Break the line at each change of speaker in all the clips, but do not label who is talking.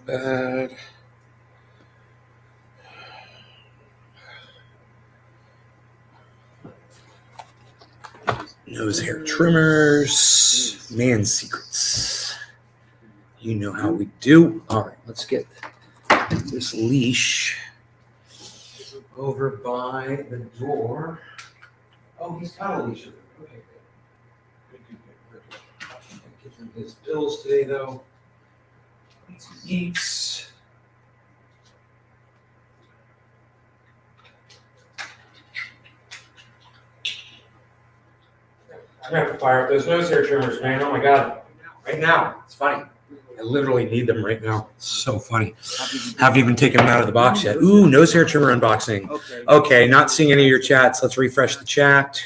bad. Nose hair trimmers, man's secrets. You know how we do. All right, let's get this leash over by the door. Oh, he's got a leash. Okay, good. Give him his pills today, though. He eats. I'm gonna have to fire up those nose hair trimmers, man. Oh my god. Right now. It's funny. I literally need them right now. It's so funny. Haven't even taken them out of the box yet. Ooh, nose hair trimmer unboxing. Okay, not seeing any of your chats. Let's refresh the chat.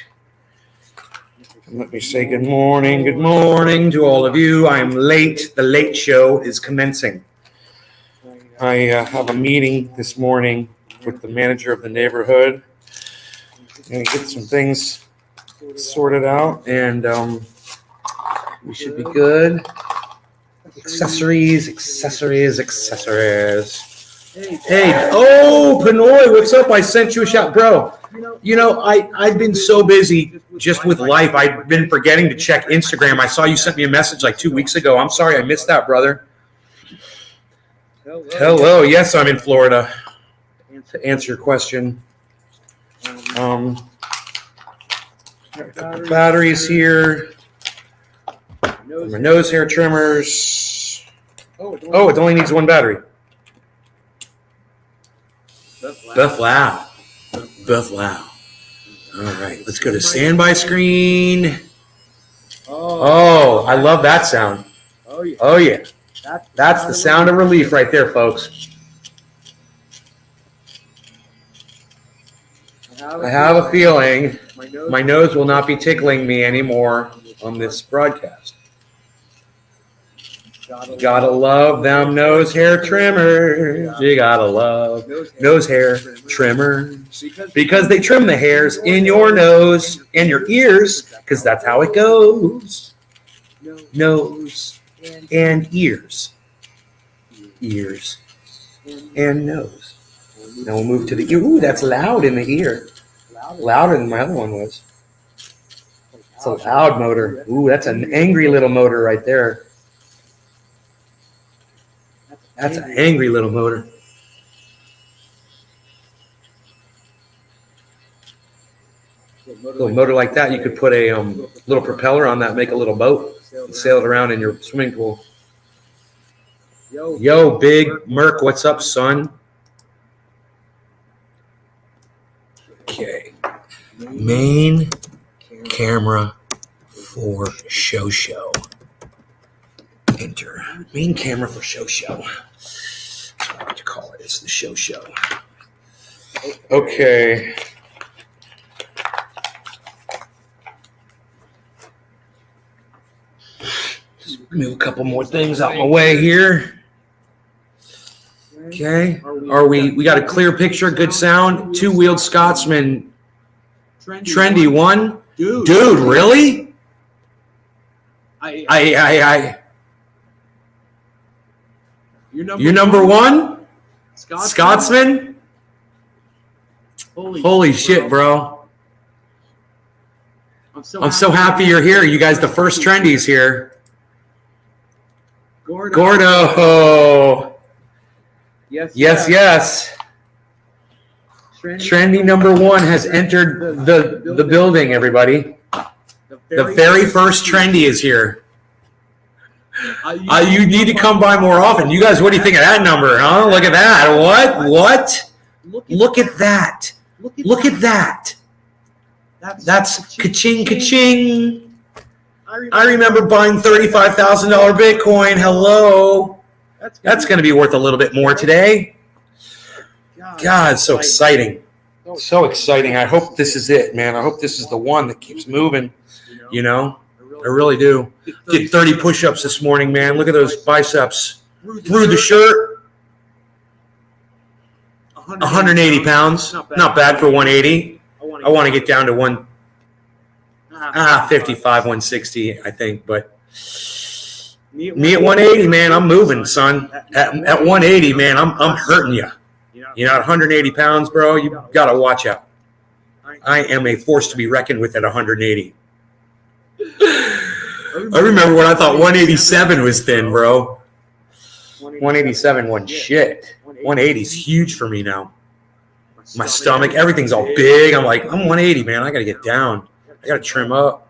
Let me say good morning to all of you. I'm late. The late show is commencing. I have a meeting this morning with the manager of the neighborhood and get some things sorted out, and we should be good. Accessories. Hey, oh, Pinoy, what's up? I sent you a shout, bro. You know, I've been so busy just with life. I've been forgetting to check Instagram. I saw you sent me a message like 2 weeks ago. I'm sorry I missed that, brother. Hello. Yes, I'm in Florida. To answer your question. Batteries here. My nose hair trimmers. Oh, it only needs one battery. Beth Lau. All right, let's go to standby screen. Oh, I love that sound. Oh, yeah. That's the sound of relief right there, folks. I have a feeling my nose will not be tickling me anymore on this broadcast. Gotta love them nose hair trimmers. You gotta love nose hair trimmers because they trim the hairs in your nose and your ears, because that's how it goes. Nose and ears. Ears and nose. Now we'll move to the ear. Ooh, that's loud in the ear. Louder than my other one was. It's a loud motor. Ooh, that's an angry little motor right there. That's an angry little motor. A little motor like that, you could put a little propeller on that, make a little boat, and sail it around in your swimming pool. Yo, Big Merc, what's up, son? Okay. Main camera for show. Enter. Main camera for show. That's what I like to call it. It's the show. Okay. Just move a couple more things out my way here. Okay. We got a clear picture, good sound. Two-wheeled Scotsman. Trendy one. Dude, really? You're number one? Scotsman? Holy shit, bro. I'm so happy you're here. You guys, the first trendies here. Gordo. Yes. Trendy number one has entered the building, everybody. The very first trendy is here. You need to come by more often. You guys, what do you think of that number, huh? Look at that. What? Look at that. Look at that. That's ka-ching. I remember buying $35,000 Bitcoin. Hello. That's going to be worth a little bit more today. God, so exciting. So exciting. I hope this is it, man. I hope this is the one that keeps moving, you know? I really do. Did 30 push-ups this morning, man. Look at those biceps. Through the shirt. 180 pounds. Not bad for 180. I want to get down to 55, 160, I think. But Me at 180, man, I'm moving, son. At 180, man, I'm hurting you. You're not 180 pounds, bro. You got to watch out. I am a force to be reckoned with at 180. I remember when I thought 187 was thin, bro. 187 wasn't shit. 180 is huge for me now. My stomach, everything's all big. I'm like, I'm 180, man. I got to get down. I got to trim up.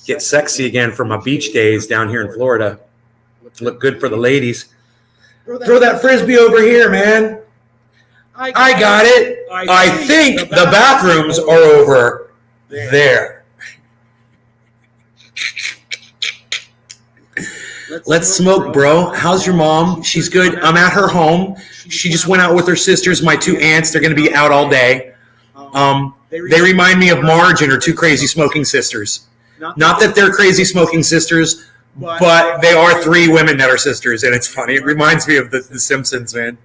Get sexy again for my beach days down here in Florida. Look good for the ladies. Throw that Frisbee over here, man. I got it. I think the bathrooms are over there. Let's smoke, bro. How's your mom? She's good. I'm at her home. She just went out with her sisters, my two aunts. They're going to be out all day. They remind me of Marge and her two crazy smoking sisters. Not that they're crazy smoking sisters, but they are three women that are sisters, and it's funny. It reminds me of the Simpsons, man.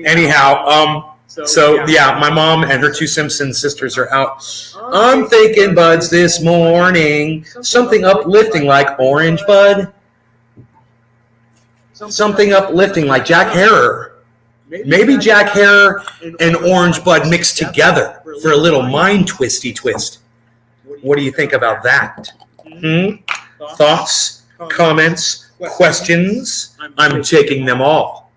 Anyhow, so yeah, my mom and her two Simpson sisters are out. I'm thinking buds this morning, something uplifting like Orange Bud, something uplifting like Jack Harrer. Maybe Jack Harrer and Orange Bud mixed together for a little mind twisty twist. What do you think about that? Thoughts, comments, questions? I'm taking them all.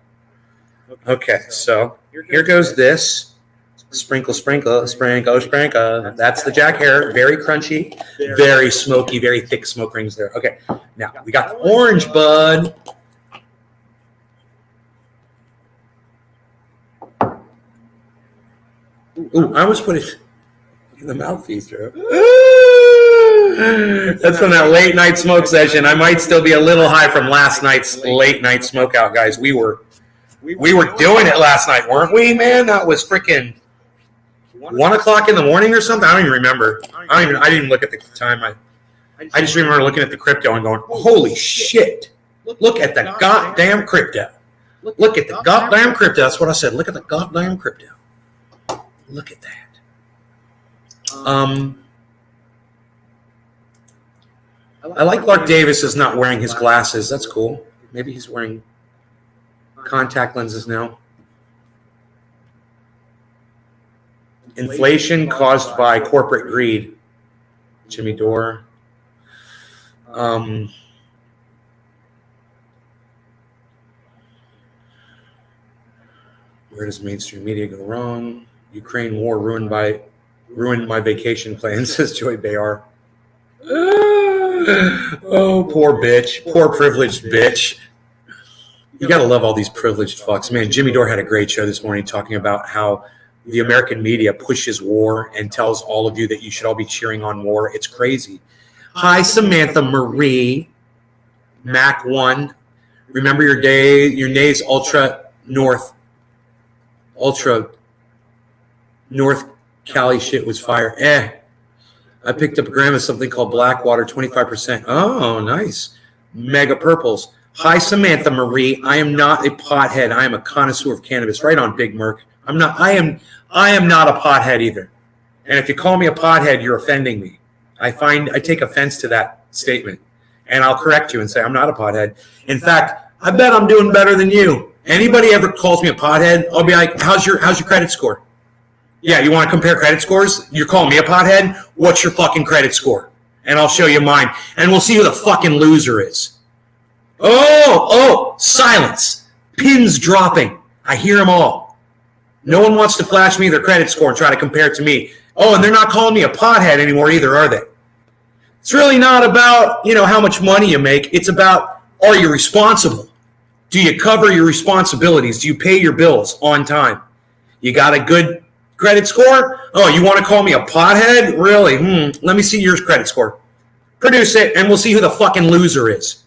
Okay, so here goes this. Sprinkle, sprinkle, sprinkle, sprinkle. That's the Jack Harrer. Very crunchy, very smoky, very thick smoke rings there. Okay, now we got the Orange Bud. Ooh, I almost put it in the mouthpiece, bro. That's from that late night smoke session. I might still be a little high from last night's late night smoke out, guys. We were doing it last night, weren't we, man? That was freaking 1 o'clock in the morning or something. I don't even remember. I didn't even look at the time. I just remember looking at the crypto and going, holy shit. Look at the goddamn crypto. Look at the goddamn crypto. That's what I said. Look at the goddamn crypto. Look at that. I like Clark Davis is not wearing his glasses. That's cool. Maybe he's wearing contact lenses now. Inflation caused by corporate greed. Jimmy Dore. Where does mainstream media go wrong? Ukraine war ruined my vacation plans, says Joy Bayar. Oh, poor bitch. Poor privileged bitch. You got to love all these privileged fucks. Man, Jimmy Dore had a great show this morning talking about how the American media pushes war and tells all of you that you should all be cheering on war. It's crazy. Hi, Samantha Marie. Mac 1. Remember your Nay's Ultra North Cali shit was fire. I picked up a gram of something called Blackwater, 25%. Oh, nice. Mega Purples. Hi, Samantha Marie. I am not a pothead. I am a connoisseur of cannabis. Right on, Big Merc. I am not a pothead either. And if you call me a pothead, you're offending me. I take offense to that statement. And I'll correct you and say I'm not a pothead. In fact, I bet I'm doing better than you. Anybody ever calls me a pothead, I'll be like, how's your credit score? Yeah, you want to compare credit scores? You're calling me a pothead? What's your fucking credit score? And I'll show you mine. And we'll see who the fucking loser is. Oh, silence. Pins dropping. I hear them all. No one wants to flash me their credit score and try to compare it to me. Oh, and they're not calling me a pothead anymore either, are they? It's really not about, how much money you make. It's about, are you responsible? Do you cover your responsibilities? Do you pay your bills on time? You got a good credit score? Oh, you want to call me a pothead? Really? Let me see your credit score. Produce it, and we'll see who the fucking loser is.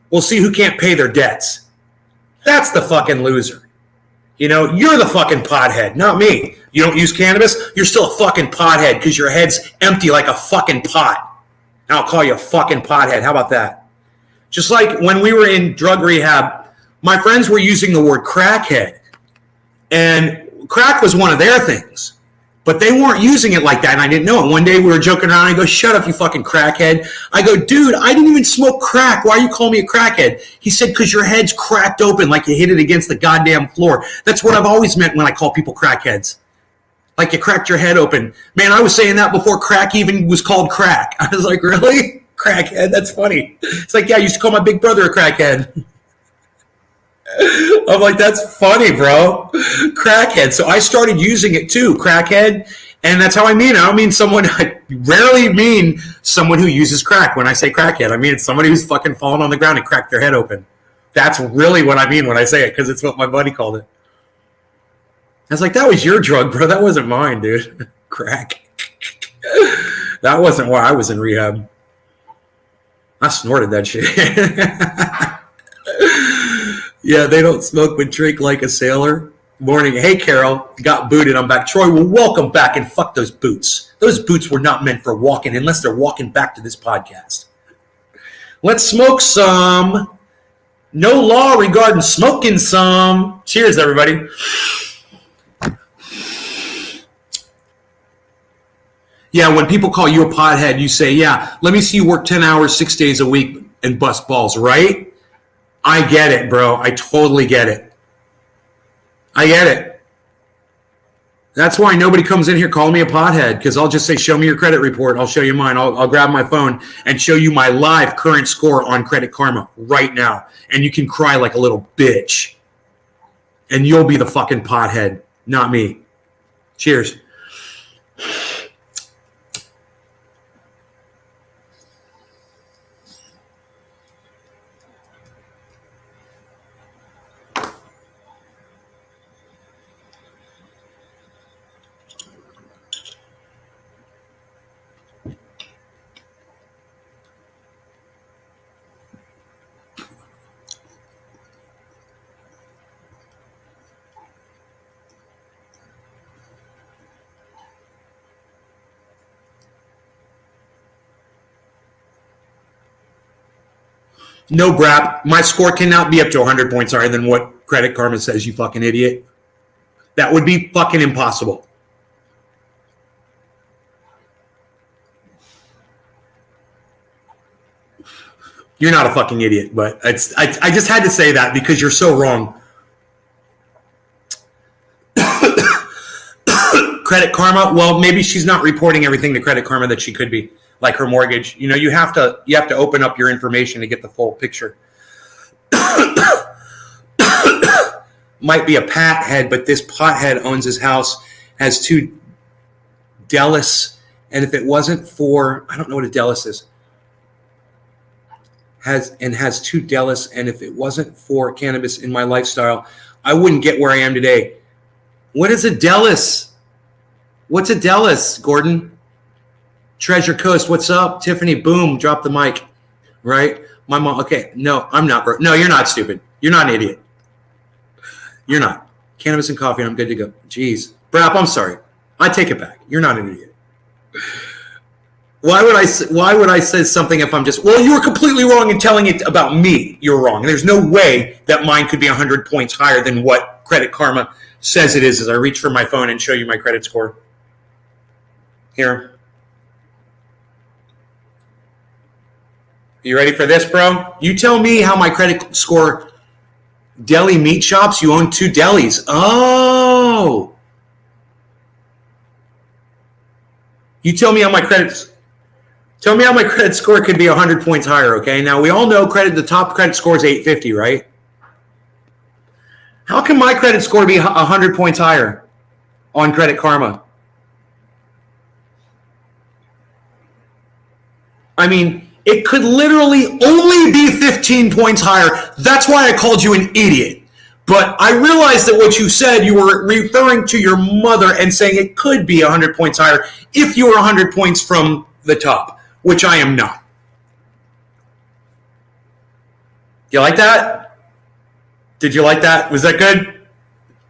We'll see who can't pay their debts. That's the fucking loser. You're the fucking pothead, not me. You don't use cannabis? You're still a fucking pothead because your head's empty like a fucking pot. And I'll call you a fucking pothead. How about that? Just like when we were in drug rehab, my friends were using the word crackhead. And crack was one of their things. But they weren't using it like that, and I didn't know it. One day we were joking around. I go, shut up, you fucking crackhead. I go, dude, I didn't even smoke crack. Why are you calling me a crackhead? He said, because your head's cracked open like you hit it against the goddamn floor. That's what I've always meant when I call people crackheads. Like you cracked your head open. Man, I was saying that before crack even was called crack. I was like, really? Crackhead? That's funny. It's like, yeah, I used to call my big brother a crackhead. I'm like, that's funny, bro. Crackhead. So I started using it too, crackhead. And that's how I mean it. I don't mean someone, I rarely mean someone who uses crack. When I say crackhead, I mean somebody who's fucking fallen on the ground and cracked their head open. That's really what I mean when I say it, because it's what my buddy called it. I was like, that was your drug, bro. That wasn't mine, dude. Crack. That wasn't why I was in rehab. I snorted that shit. Yeah, they don't smoke but drink like a sailor. Morning. Hey, Carol. Got booted. I'm back. Troy, well, welcome back, and fuck those boots. Those boots were not meant for walking unless they're walking back to this podcast. Let's smoke some. No law regarding smoking some. Cheers, everybody. Yeah, when people call you a pothead, you say, yeah, let me see you work 10 hours, 6 days a week and bust balls, right? I get it, bro. I totally get it. I get it. That's why nobody comes in here calling me a pothead, because I'll just say, show me your credit report. I'll show you mine. I'll grab my phone and show you my live current score on Credit Karma right now. And you can cry like a little bitch. And you'll be the fucking pothead, not me. Cheers. No, Brap. My score cannot be up to 100 points higher than what Credit Karma says, you fucking idiot. That would be fucking impossible. You're not a fucking idiot, but I just had to say that because you're so wrong. Credit Karma, well, maybe she's not reporting everything to Credit Karma that she could be. Like her mortgage, you know, you have to open up your information to get the full picture. Might be a pothead, but this pothead owns his house, has 2 Delis, and if it wasn't for, I don't know what a Delis is, has 2 Delis, and if it wasn't for cannabis in my lifestyle, I wouldn't get where I am today. What is a Delis? What's a Delis, Gordon? Treasure Coast, what's up? Tiffany, boom, drop the mic, right? My mom, okay, no, I'm not, bro. No, you're not stupid. You're not an idiot. You're not. Cannabis and coffee, and I'm good to go. Jeez. Brap, I'm sorry. I take it back. You're not an idiot. Why would I say something if I'm just, well, you were completely wrong in telling it about me. You're wrong. And there's no way that mine could be 100 points higher than what Credit Karma says it is as I reach for my phone and show you my credit score. Here. You ready for this, bro? You tell me how my credit score. Deli meat shops, you own 2 delis. Oh. You tell me how my credit score could be 100 points higher, okay? Now, we all know the top credit score is 850, right? How can my credit score be 100 points higher on Credit Karma? I mean, it could literally only be 15 points higher. That's why I called you an idiot. But I realized that what you said, you were referring to your mother and saying it could be 100 points higher if you were 100 points from the top, which I am not. You like that? Did you like that? Was that good?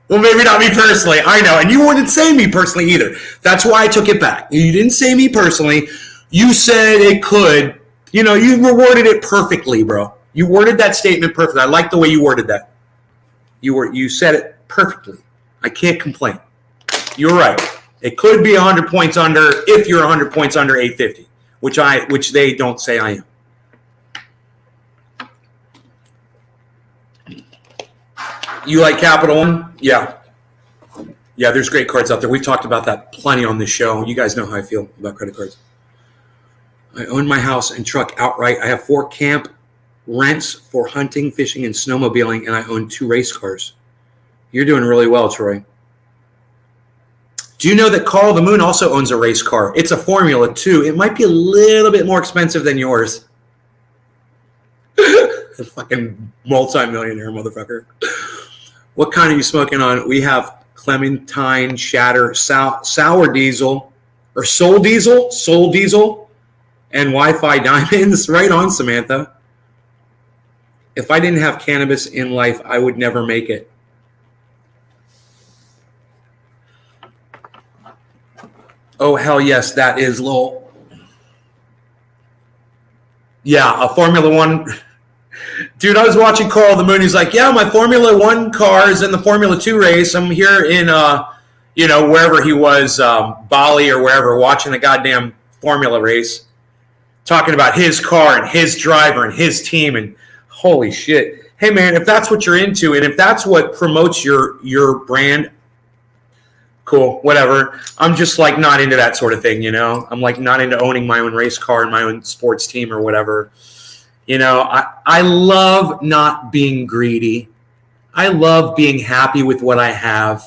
Well, maybe not me personally. I know. And you wouldn't say me personally either. That's why I took it back. You didn't say me personally. You said it could. You know, you worded it perfectly, bro. You worded that statement perfectly. I like the way you worded that. You said it perfectly. I can't complain. You're right. It could be 100 points under if you're 100 points under 850, which they don't say I am. You like Capital One? Yeah. Yeah, there's great cards out there. We've talked about that plenty on this show. You guys know how I feel about credit cards. I own my house and truck outright. I have 4 camp rents for hunting, fishing, and snowmobiling, and I own 2 race cars. You're doing really well, Troy. Do you know that Carl the Moon also owns a race car? It's a Formula 2. It might be a little bit more expensive than yours. A fucking multi-millionaire motherfucker. What kind are you smoking on? We have Clementine, Shatter, Sour Diesel, or Soul Diesel, and Wi-Fi Diamonds. Right on, Samantha. If I didn't have cannabis in life, I would never make it. Oh, hell yes, that is Lowell. Yeah, a Formula One. Dude, I was watching Carl the Moon. He's like, yeah, my Formula One car is in the Formula 2 race. I'm here in, wherever he was, Bali or wherever, watching the goddamn Formula race, talking about his car and his driver and his team. And holy shit. Hey, man, if that's what you're into and if that's what promotes your brand, cool, whatever. I'm just like not into that sort of thing, you know? I'm like not into owning my own race car and my own sports team or whatever. You know, I love not being greedy. I love being happy with what I have.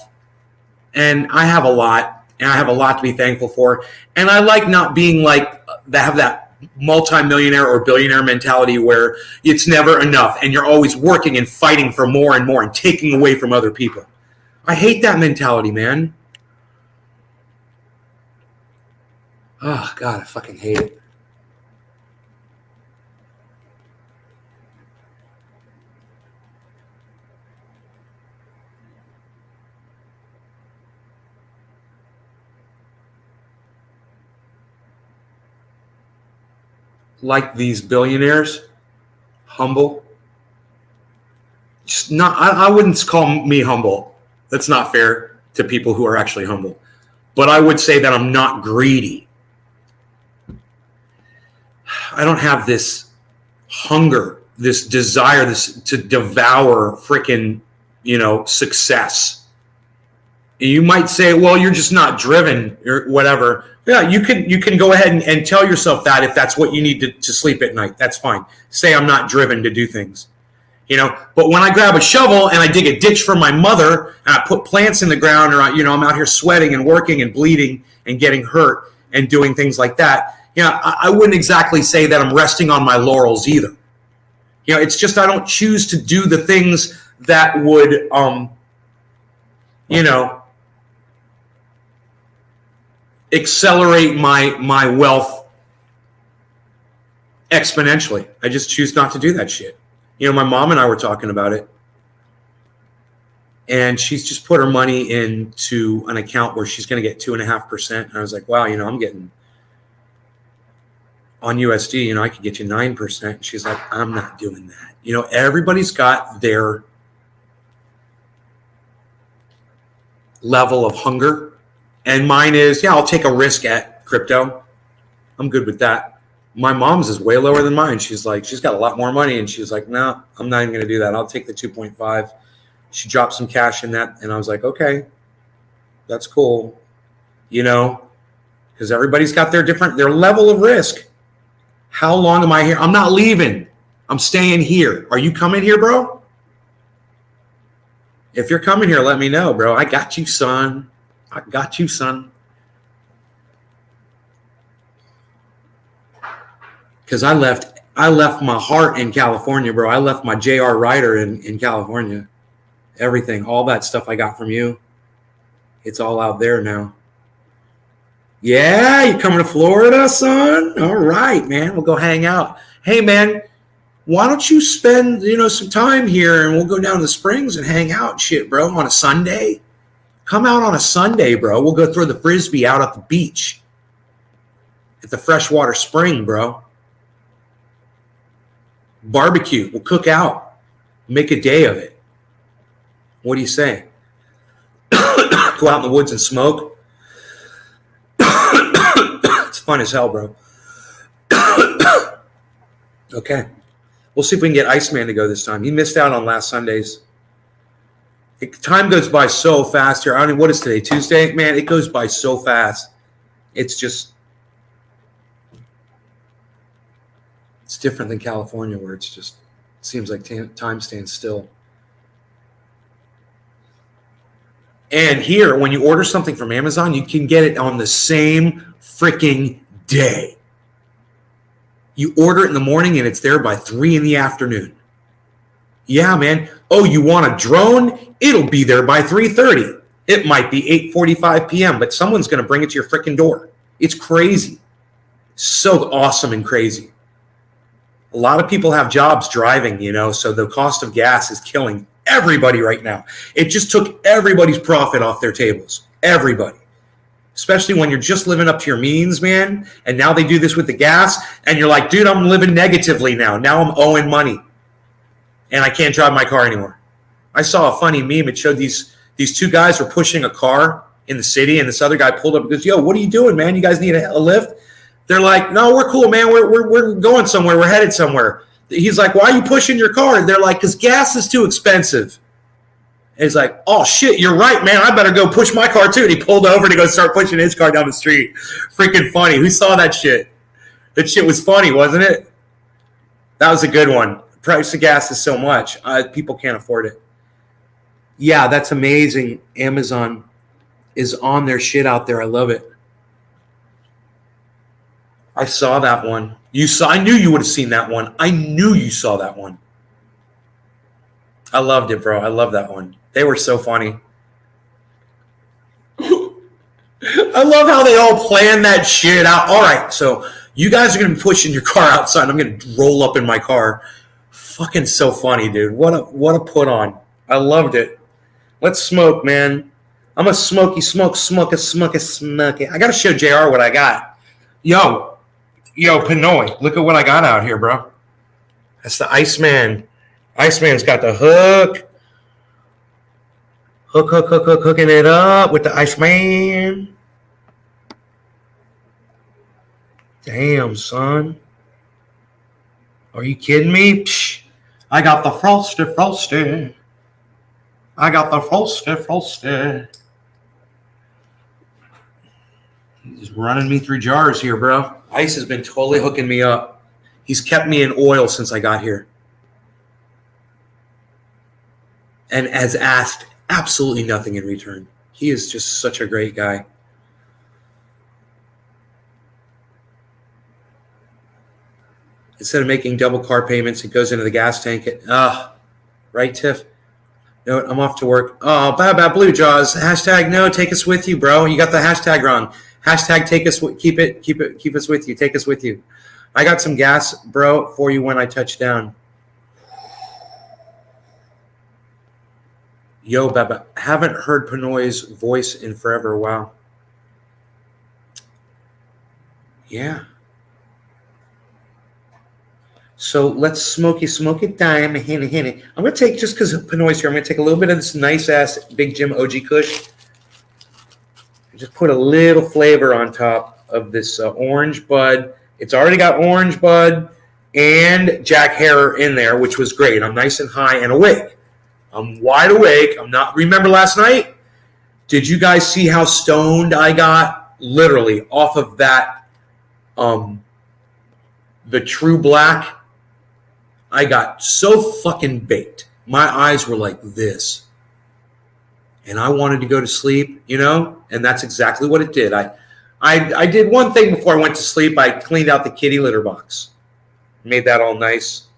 And I have a lot. And I have a lot to be thankful for. And I like not being like, have that multimillionaire or billionaire mentality where it's never enough. And you're always working and fighting for more and more and taking away from other people. I hate that mentality, man. Oh, God, I fucking hate it. Like these billionaires, humble. Just not. I wouldn't call me humble. That's not fair to people who are actually humble. But I would say that I'm not greedy. I don't have this hunger, this desire, this to devour freaking, success. You might say, well, you're just not driven or whatever. Yeah, you can go ahead and tell yourself that if that's what you need to sleep at night. That's fine. Say I'm not driven to do things. But when I grab a shovel and I dig a ditch for my mother and I put plants in the ground or, I'm out here sweating and working and bleeding and getting hurt and doing things like that, I wouldn't exactly say that I'm resting on my laurels either. It's just I don't choose to do the things that would, accelerate my wealth exponentially. I just choose not to do that shit. My mom and I were talking about it, and she's just put her money into an account where she's going to get 2.5%. And I was like, wow, I'm getting on USD, I could get you 9%. She's like, I'm not doing that. Everybody's got their level of hunger. And mine is, I'll take a risk at crypto. I'm good with that. My mom's is way lower than mine. She's like, she's got a lot more money. And she's like, no, I'm not even going to do that. I'll take the 2.5. She dropped some cash in that. And I was like, okay, that's cool. Because everybody's got their level of risk. How long am I here? I'm not leaving. I'm staying here. Are you coming here, bro? If you're coming here, let me know, bro. I got you, son. I got you, son. Because I left my heart in California, bro. I left my JR Rider in California. Everything, all that stuff I got from you. It's all out there now. Yeah, you coming to Florida, son? All right, man. We'll go hang out. Hey, man, why don't you spend, some time here and we'll go down to the Springs and hang out and shit, bro, on a Sunday? Come out on a Sunday, bro. We'll go throw the Frisbee out at the beach. At the freshwater spring, bro. Barbecue. We'll cook out. Make a day of it. What do you say? Go out in the woods and smoke? fun as hell, bro. Okay. We'll see if we can get Iceman to go this time. He missed out on last Sunday's. Time goes by so fast here. I don't know, what is today? Tuesday? Man, it goes by so fast. It's different than California where it's just, it seems like time stands still. And here, when you order something from Amazon, you can get it on the same freaking day. You order it in the morning and it's there by 3 in the afternoon. Yeah, man. Oh, you want a drone? It'll be there by 3:30. It might be 8:45 p.m., but someone's going to bring it to your freaking door. It's crazy. So awesome and crazy. A lot of people have jobs driving, so the cost of gas is killing everybody right now. It just took everybody's profit off their tables. Everybody. Especially when you're just living up to your means, man. And now they do this with the gas. And you're like, dude, I'm living negatively now. Now I'm owing money. And I can't drive my car anymore. I saw a funny meme. It showed these two guys were pushing a car in the city. And this other guy pulled up and goes, yo, what are you doing, man? You guys need a lift? They're like, no, we're cool, man. We're going somewhere. We're headed somewhere. He's like, why are you pushing your car? And they're like, because gas is too expensive. And he's like, oh, shit, you're right, man. I better go push my car, too. And he pulled over to go start pushing his car down the street. Freaking funny. Who saw that shit? That shit was funny, wasn't it? That was a good one. The price of gas is so much. People can't afford it. Yeah, that's amazing. Amazon is on their shit out there. I love it. I saw that one. I knew you would have seen that one. I knew you saw that one. I loved it, bro. I love that one. They were so funny. I love how they all planned that shit out. All right, so you guys are going to be pushing your car outside. I'm going to roll up in my car. Fucking so funny, dude. What a put on. I loved it. Let's smoke, man. I'm a smoky smoke. I got to show JR what I got. Yo, Pinoy, look at what I got out here, bro. That's the Iceman. Iceman's got the hook. Hooking it up with the Iceman. Damn, son. Are you kidding me? Psh, I got the frosty. I got the frosty. He's running me through jars here, bro. Ice has been totally hooking me up. He's kept me in oil since I got here. And has asked absolutely nothing in return. He is just such a great guy. Instead of making double car payments, it goes into the gas tank. Right, Tiff? No, I'm off to work. Oh, bad Blue Jaws. Hashtag no, take us with you, bro. You got the hashtag wrong. Hashtag take us, keep us with you. Take us with you. I got some gas, bro, for you when I touch down. Yo, Baba, haven't heard Pinoy's voice in forever. Wow. Yeah. So let's smoke it time. Hit it. I'm going to take, just because Pinoy's here, I'm going to take a little bit of this nice-ass Big Jim OG Kush. Just put a little flavor on top of this orange bud. It's already got orange bud and Jack Herer in there, which was great. I'm nice and high and awake. I'm wide awake. Remember last night? Did you guys see how stoned I got? Literally off of that, the True Black. I got so fucking baked. My eyes were like this. And I wanted to go to sleep, and that's exactly what it did. I did one thing before I went to sleep. I cleaned out the kitty litter box. Made that all nice.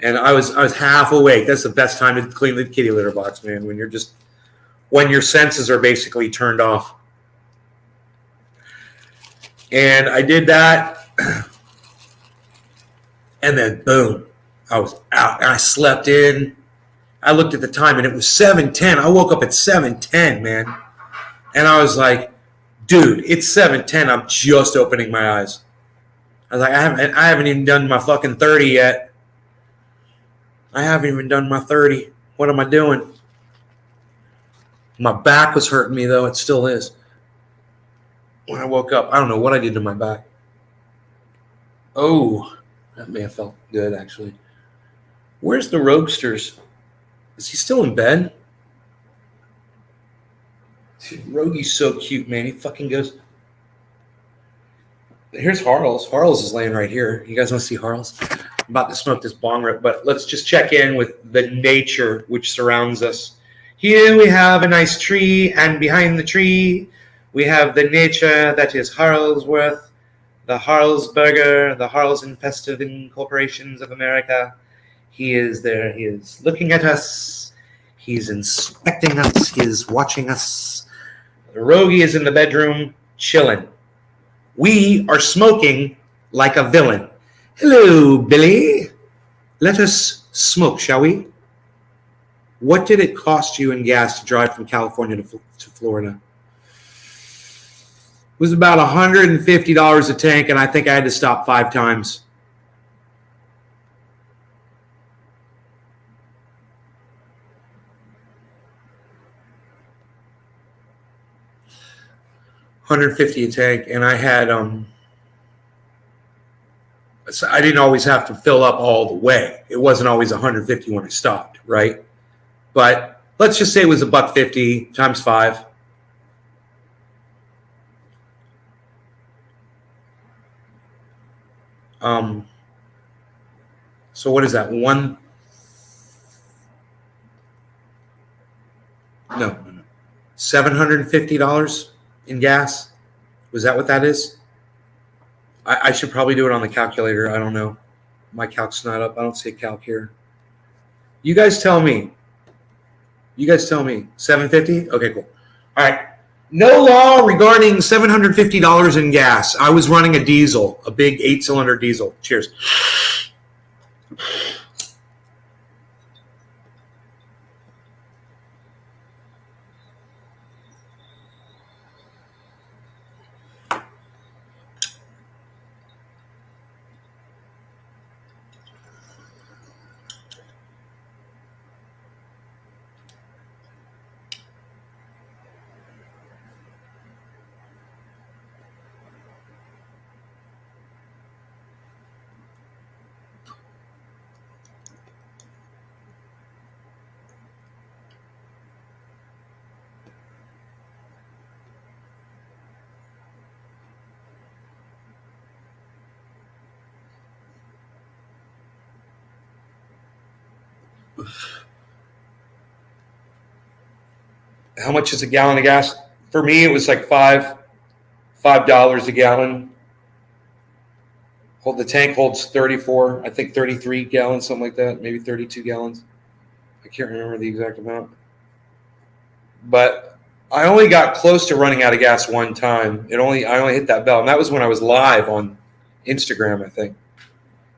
And I was half awake. That's the best time to clean the kitty litter box, man, when your senses are basically turned off. And I did that. And then boom, I was out and I slept in. I looked at the time and it was 7:10. I woke up at 7:10, man. And I was like, dude, it's 7:10. I'm just opening my eyes. I was like, I haven't even done my fucking 30 yet. I haven't even done my 30. What am I doing? My back was hurting me, though. It still is. when I woke up. I don't know what I did to my back. Oh, that may have felt good, actually. Where's the Roguesters? Is he still in bed? Dude, Rogie's so cute, man. He fucking goes. Here's Harles. Harles is laying right here. You guys want to see Harles? I'm about to smoke this bong rip, but let's just check in with the nature which surrounds us. Here we have a nice tree, and behind the tree, we have the nature that is Harlesworth, the Harlesburger, the Harles and Festive Corporations of America. He is there. He is looking at us. He's inspecting us. He is watching us. Rogie is in the bedroom, chilling. We are smoking like a villain. Hello, Billy. Let us smoke, shall we? What did it cost you in gas to drive from California to Florida? It was about $150 a tank, and I think I had to stop 5 times. $150 a tank, and I had so I didn't always have to fill up all the way. It wasn't always 150 when I stopped, right? But let's just say it was $1.50 times 5. So what is that? No. $750 in gas. Was that what that is? I should probably do it on the calculator. I don't know. My calc's not up. I don't see a calc here. You guys tell me. 750? Okay, cool. All right. No law regarding $750 in gas. I was running a diesel, a big 8-cylinder diesel. Cheers. How much is a gallon of gas? For me, it was like $5 a gallon. The tank holds 34, I think 33 gallons, something like that, maybe 32 gallons. I can't remember the exact amount. But I only got close to running out of gas one time. I only hit that bell, and that was when I was live on Instagram, I think.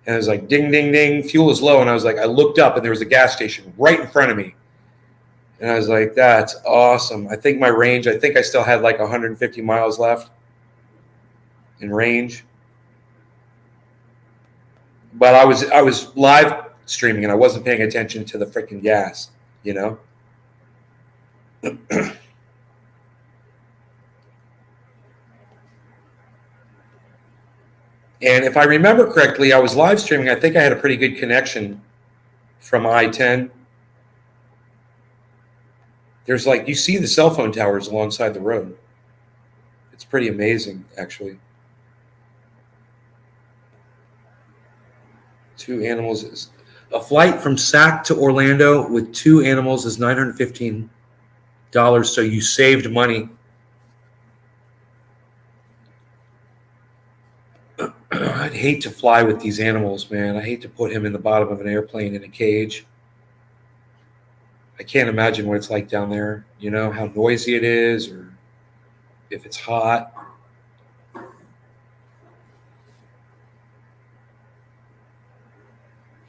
And it was like ding, ding, ding, fuel is low, and I looked up, and there was a gas station right in front of me. And I was like, that's awesome. I think I still had like 150 miles left in range. But I was live streaming, and I wasn't paying attention to the freaking gas, you know? And if I remember correctly, I was live streaming. I think I had a pretty good connection from I-10. There's you see the cell phone towers alongside the road. It's pretty amazing, actually. 2 animals. A flight from Sac to Orlando with 2 animals is $915. So you saved money. I'd hate to fly with these animals, man. I hate to put him in the bottom of an airplane in a cage. I can't imagine what it's like down there, how noisy it is or if it's hot.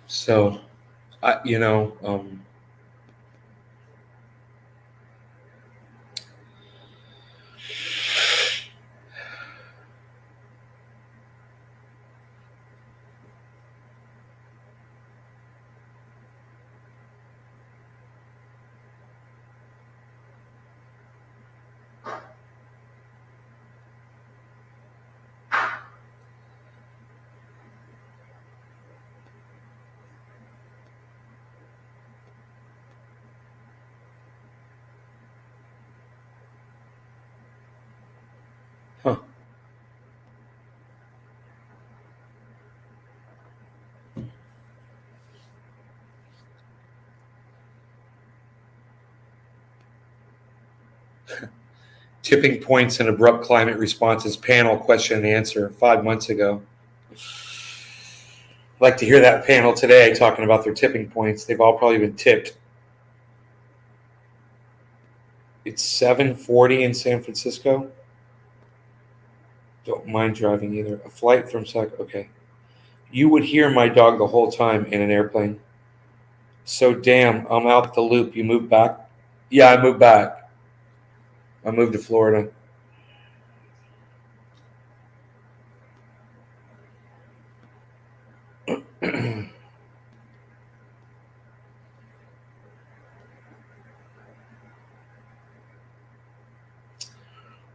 So, Tipping points and abrupt climate responses panel question and answer 5 months ago. I'd like to hear that panel today talking about their tipping points. They've all probably been tipped. It's 7:40 in San Francisco. Don't mind driving either. A flight from okay. You would hear my dog the whole time in an airplane. So damn, I'm out the loop. You moved back? Yeah, I moved back. I moved to Florida.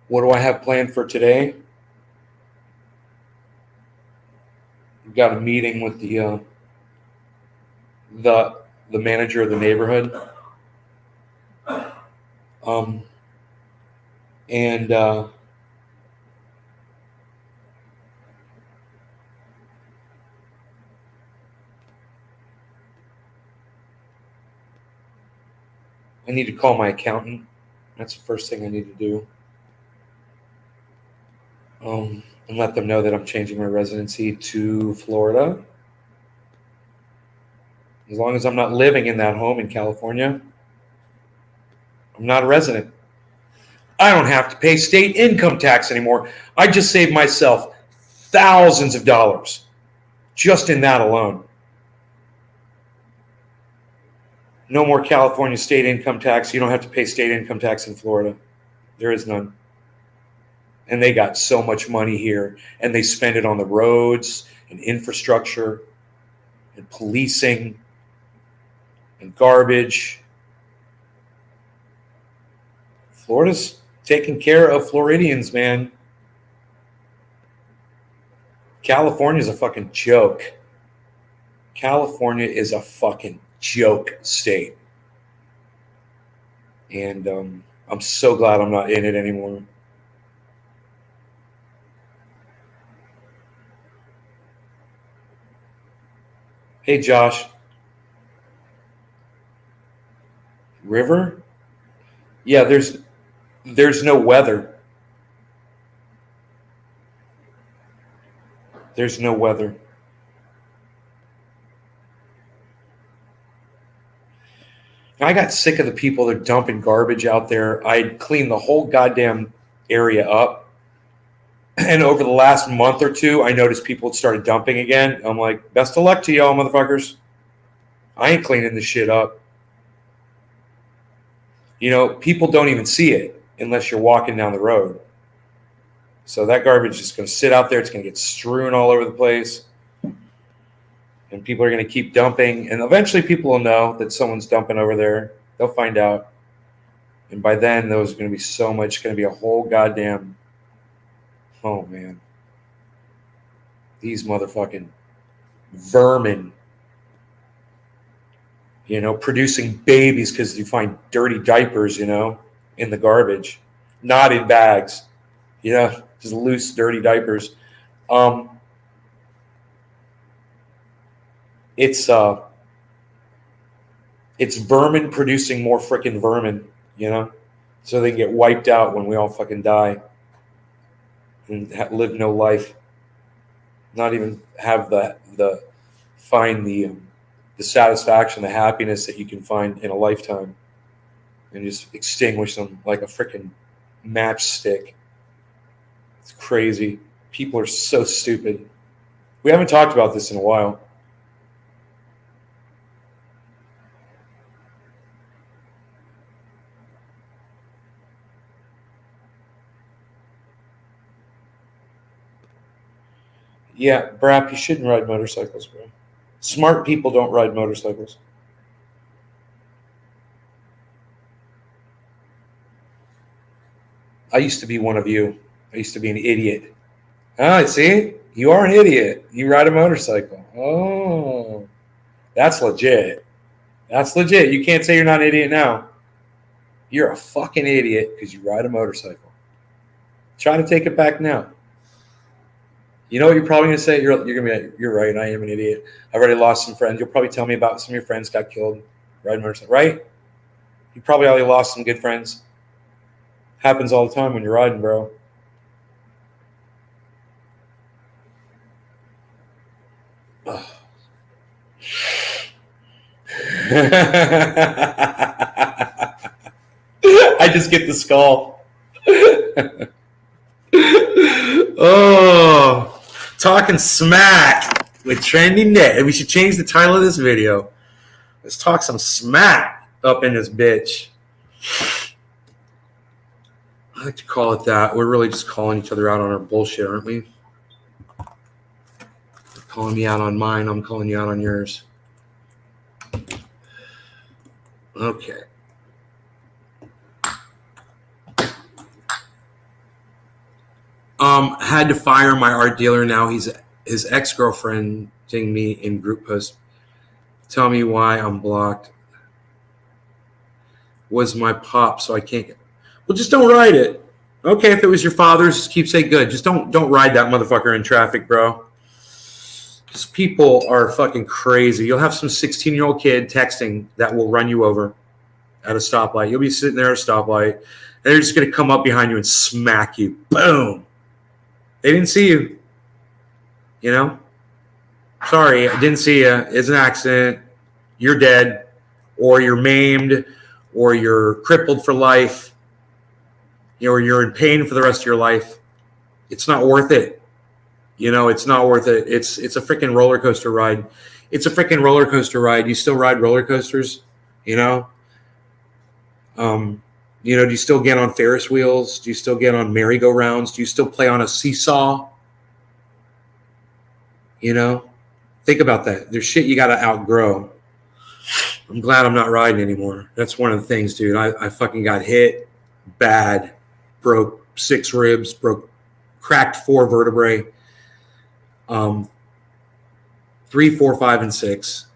What do I have planned for today? We've got a meeting with the manager of the neighborhood. And I need to call my accountant. That's the first thing I need to do. And let them know that I'm changing my residency to Florida. As long as I'm not living in that home in California, I'm not a resident. I don't have to pay state income tax anymore. I just saved myself thousands of dollars just in that alone. No more California state income tax. You don't have to pay state income tax in Florida. There is none. And they got so much money here, and they spend it on the roads and infrastructure and policing and garbage. Florida's taking care of Floridians, man. California's a fucking joke. California is a fucking joke state. And I'm so glad I'm not in it anymore. Hey, Josh. River? Yeah, there's no weather. There's no weather. I got sick of the people that are dumping garbage out there. I'd cleaned the whole goddamn area up. And over the last month or two, I noticed people had started dumping again. I'm like, best of luck to y'all, motherfuckers. I ain't cleaning this shit up. You know, people don't even see it unless you're walking down the road. So that garbage is going to sit out there. It's going to get strewn all over the place. And people are going to keep dumping. And eventually people will know that someone's dumping over there. They'll find out. And by then, there's going to be so much. It's going to be a whole goddamn... Oh, man. These motherfucking vermin. You know, producing babies because you find dirty diapers, you know, in the garbage. Not in bags. You know, just loose, dirty diapers. It's vermin producing more freaking vermin, you know, so they can get wiped out when we all fucking die and live no life, not even have the satisfaction, the happiness that you can find in a lifetime, and just extinguish them like a freaking matchstick. It's crazy. People are so stupid. We haven't talked about this in a while. Yeah, Brap, you shouldn't ride motorcycles, bro. Smart people don't ride motorcycles. I used to be one of you. I used to be an idiot. Ah, see? You are an idiot. You ride a motorcycle. Oh, that's legit. That's legit. You can't say you're not an idiot now. You're a fucking idiot because you ride a motorcycle. Try to take it back now. You know what you're probably going to say? You're going to be like, you're right, I am an idiot. I've already lost some friends. You'll probably tell me about some of your friends got killed riding motorcycle, right? You probably already lost some good friends. Happens all the time when you're riding, bro. I just get the skull. Oh, talking smack with Trendy Net. We should change the title of this video. Let's talk some smack up in this bitch. I like to call it that. We're really just calling each other out on our bullshit, aren't we? You're calling me out on mine. I'm calling you out on yours. Okay. Had to fire my art dealer. Now his ex-girlfriend ding me in group post. Tell me why I'm blocked. Was my pop, so I can't get. Well, just don't ride it. Okay, if it was your father's, keep saying good. Just don't ride that motherfucker in traffic, bro. Because people are fucking crazy. You'll have some 16-year-old kid texting that will run you over at a stoplight. You'll be sitting there at a stoplight, and they're just going to come up behind you and smack you. Boom. They didn't see you. You know? Sorry, I didn't see you. It's an accident. You're dead, or you're maimed, or you're crippled for life, or you're in pain for the rest of your life. It's not worth it. You know, it's not worth it. It's a freaking roller coaster ride. It's a freaking roller coaster ride. You still ride roller coasters? You know? Do you still get on Ferris wheels? Do you still get on merry-go-rounds? Do you still play on a seesaw? You know? Think about that. There's shit you got to outgrow. I'm glad I'm not riding anymore. That's one of the things, dude. I fucking got hit bad. Broke 6 ribs. Cracked 4 vertebrae. 3, 4, 5, and 6.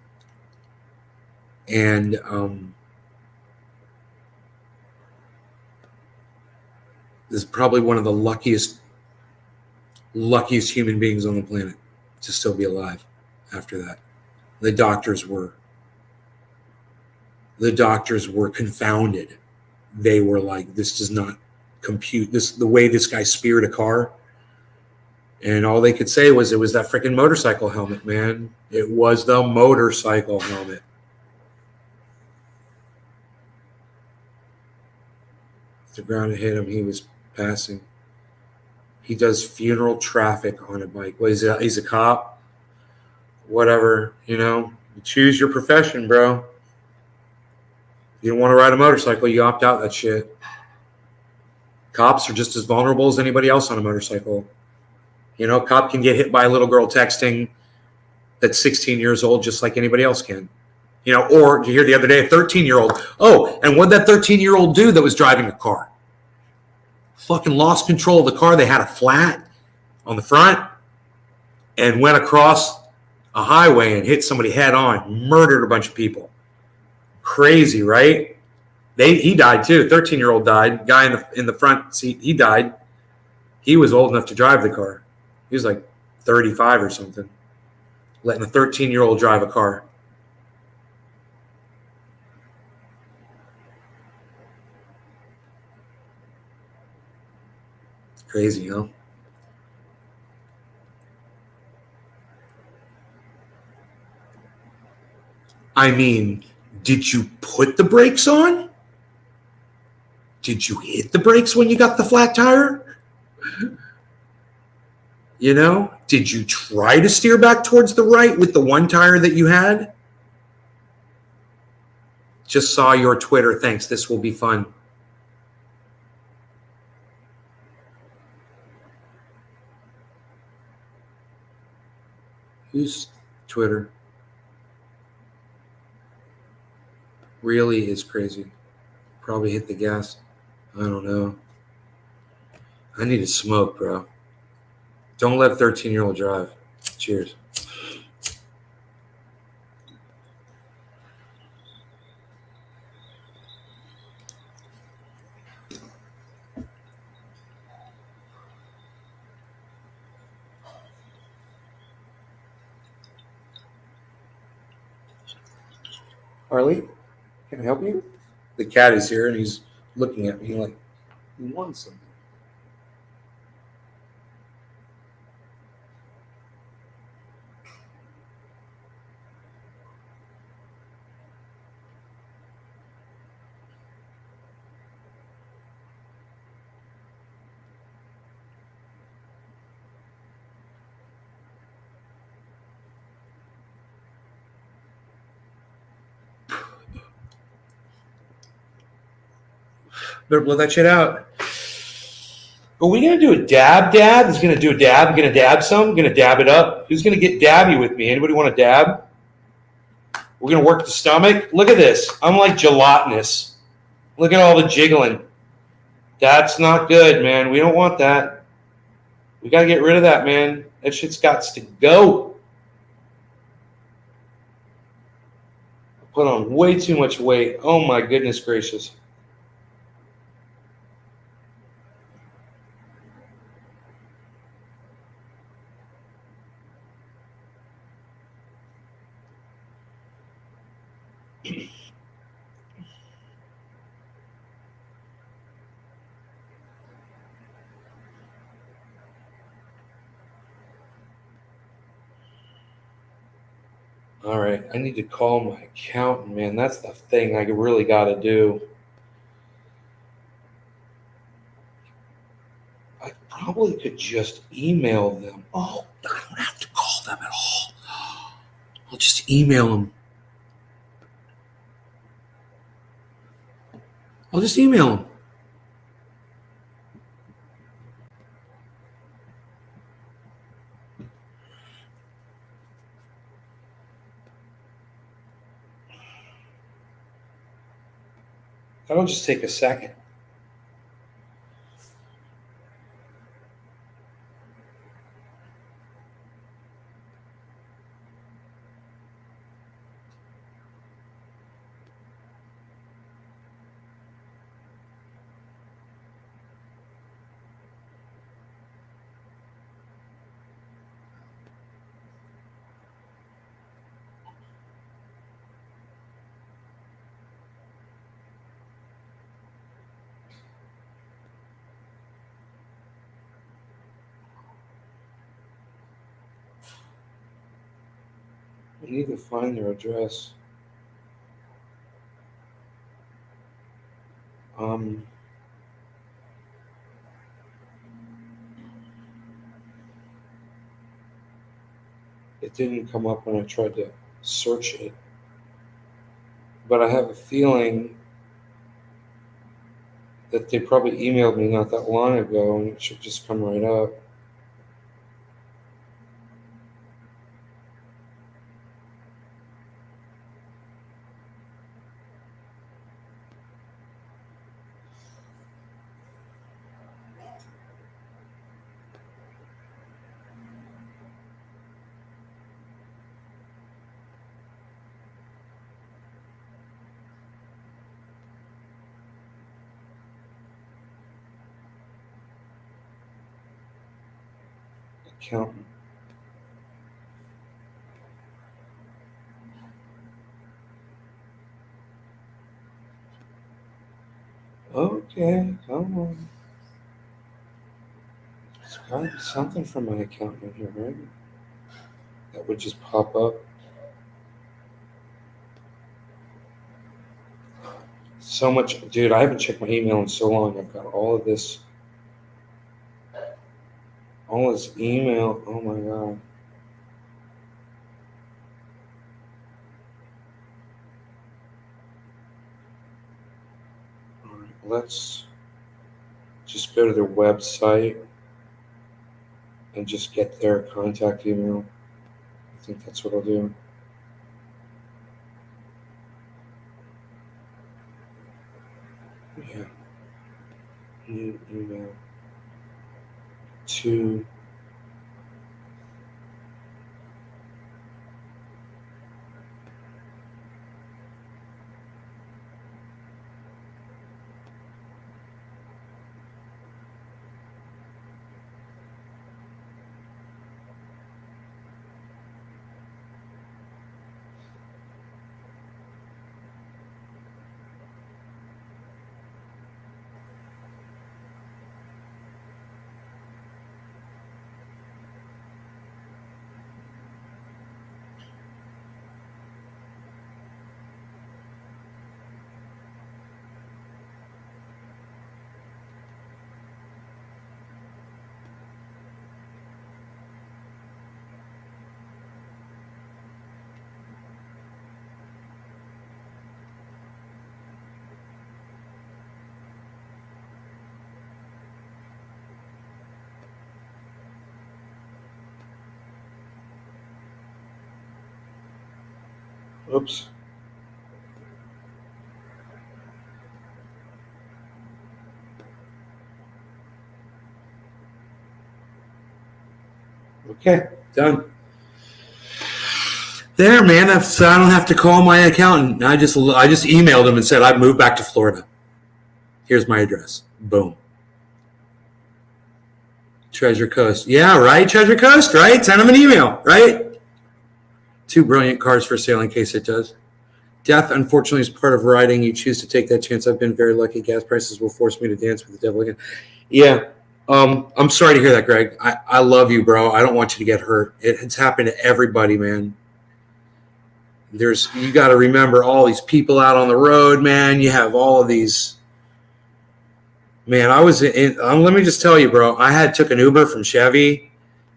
And this is probably one of the luckiest human beings on the planet to still be alive after that. The doctors were confounded. They were like, this does not compute. The way this guy speared a car. And all they could say was, it was that freaking motorcycle helmet, man. It was the motorcycle helmet. The ground had hit him. He was passing. He does funeral traffic on a bike. Well, he's a cop. Whatever, You choose your profession, bro. You don't want to ride a motorcycle, you opt out that shit. Cops are just as vulnerable as anybody else on a motorcycle. Cop can get hit by a little girl texting that's 16 years old just like anybody else can. Or did you hear the other day, a 13-year-old. Oh, and what did that 13-year-old do that was driving a car? Fucking lost control of the car. They had a flat on the front and went across a highway and hit somebody head on, murdered a bunch of people. Crazy, right? He died too. 13-year-old died. Guy in the front seat, he died. He was old enough to drive the car. He was like 35 or something. Letting a 13-year-old drive a car. Crazy, huh? I mean, did you put the brakes on? Did you hit the brakes when you got the flat tire? Did you try to steer back towards the right with the one tire that you had? Just saw your Twitter. Thanks. This will be fun. Who's Twitter? Really is crazy. Probably hit the gas. I don't know. I need to smoke, bro. Don't let a 13-year-old drive. Cheers. Harley, can I help you? The cat is here and he's looking at me like,
He won something.
Better blow that shit out. Are we gonna do a dab? Is gonna do a dab? Gonna dab some? Gonna dab it up? Who's gonna get dabby with me? Anybody want to dab? We're gonna work the stomach. Look at this. I'm like gelatinous. Look at all the jiggling. That's not good, man. We don't want that. We gotta get rid of that, man. That shit's got to go. I put on way too much weight. Oh my goodness gracious. All right, I need to call my accountant, man. That's the thing I really got to do. I probably could just email them. Oh, I don't have to call them at all. I'll just email them. I'll just email them. That'll just take a second. I need to find their address. It didn't come up when I tried to search it. But I have a feeling that they probably emailed me not that long ago and it should just come right up. Accountant. Okay, come on. There's got to be something from my accountant here, right? That would just pop up. So much, dude. I haven't checked my email in so long. I've got all this email. Oh my god. All right, let's just go to their website and just get their contact email. I think that's what I'll do. Yeah. New email to Oops. Okay, done. There, man. That's I don't have to call my accountant. I just emailed him and said I've moved back to Florida. Here's my address. Boom. Treasure Coast. Yeah, right. Treasure Coast. Right. Send him an email. Right. 2 brilliant cars for sale in case it does. Death, unfortunately, is part of riding. You choose to take that chance. I've been very lucky. Gas prices will force me to dance with the devil again. Yeah. I'm sorry to hear that, Greg. I love you, bro. I don't want you to get hurt. It's happened to everybody, man. You got to remember all these people out on the road, man. You have all of these. Man, I was in. Let me just tell you, bro. I took an Uber from Chevy,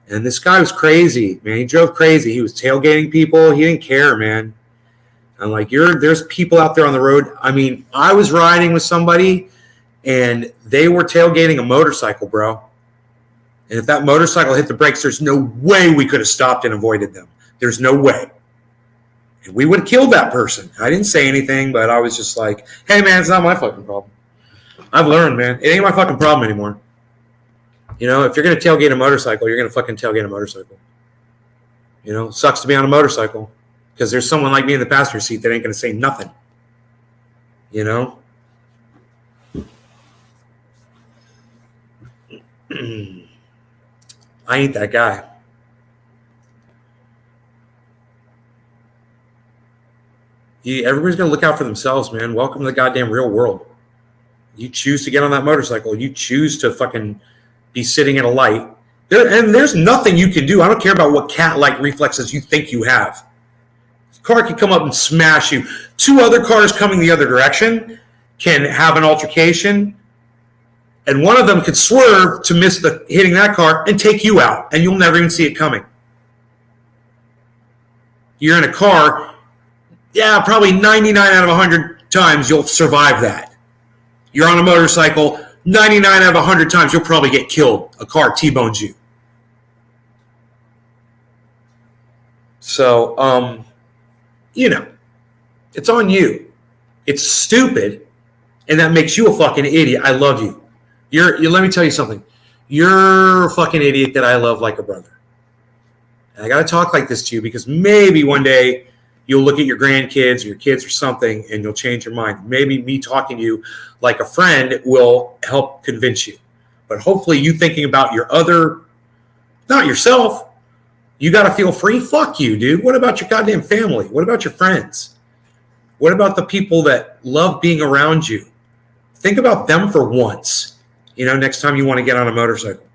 and this guy was crazy, man. He drove crazy. He was tailgating people. He didn't care, man. I'm like, there's people out there on the road. I mean, I was riding with somebody, and they were tailgating a motorcycle, bro. And if that motorcycle hit the brakes, there's no way we could have stopped and avoided them. There's no way. And we would have killed that person. I didn't say anything, but I was just like, hey, man, it's not my fucking problem. I've learned, man. It ain't my fucking problem anymore. You know, if you're going to tailgate a motorcycle, you're going to fucking tailgate a motorcycle. You know, sucks to be on a motorcycle because there's someone like me in the passenger seat that ain't going to say nothing. You know? I ain't that guy. Everybody's going to look out for themselves, man. Welcome to the goddamn real world. You choose to get on that motorcycle. You choose to fucking be sitting at a light. There's nothing you can do. I don't care about what cat-like reflexes you think you have. The car can come up and smash you. 2 other cars coming the other direction can have an altercation, and one of them could swerve to miss hitting that car and take you out, and you'll never even see it coming. You're in a car, yeah, probably 99 out of 100 times you'll survive that. You're on a motorcycle, 99 out of 100 times you'll probably get killed. A car T-bones you. So, you know, it's on you. It's stupid, and that makes you a fucking idiot. I love you. Let me tell you something. You're a fucking idiot that I love like a brother. And I got to talk like this to you because maybe one day you'll look at your grandkids or your kids or something and you'll change your mind. Maybe me talking to you like a friend will help convince you. But hopefully you thinking about not yourself. You got to feel free. Fuck you, dude. What about your goddamn family? What about your friends? What about the people that love being around you? Think about them for once. You know, next time you want to get on a motorcycle.